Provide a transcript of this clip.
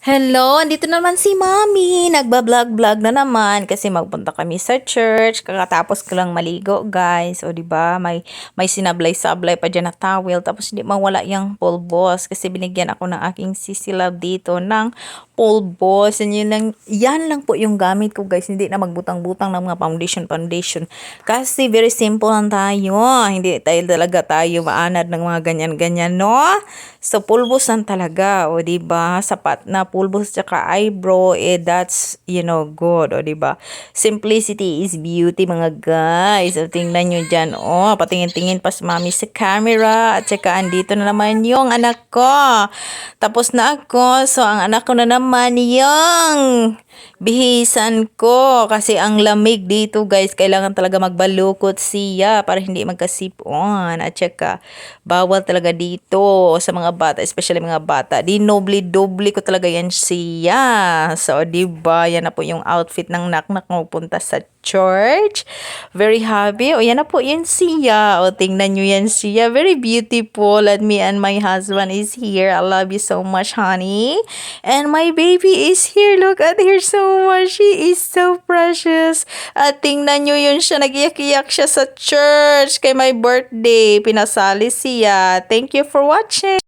Hello, andito naman si Mommy. Nagba-vlog-vlog na naman kasi magpunta kami sa church. Kakatapos ko lang maligo, guys. O di ba? May sinablay-sablay pa diyan na towel tapos hindi mawala yung pulbos kasi binigyan ako ng aking sisi love dito ng pulbos. Yan lang po yung gamit ko, guys. Hindi na magbutang-butang ng mga foundation. Kasi very simple lang tayo. Hindi tayo maanad ng mga ganyan-ganyan, no? So pulbos lang talaga, o di ba? Sapat na pulbos tsaka eyebrow, that's, good, o diba? Simplicity is beauty, mga guys. O, tingnan nyo dyan, patingin-tingin pa si Mami sa camera, at tsaka andito na naman yung anak ko. Tapos na ako, so ang anak ko na naman yung bihisan ko, kasi ang lamig dito, guys, kailangan talaga magbalukot siya para hindi magkasipon, at tsaka bawal talaga dito sa mga bata, especially mga bata. Dinoble-doble ko talaga yan siya. So, diba, yan na po yung outfit ng naknak mo punta sa church. Very happy. O, yan na po yan siya. O, tingnan nyo yan siya. Very beautiful. And me and my husband is here. I love you so much, honey. And my baby is here. Look at her so much. She is so precious. At tingnan nyo yun siya. Nag-iyak-iyak siya sa church kay my birthday. Pinasali siya. Thank you for watching.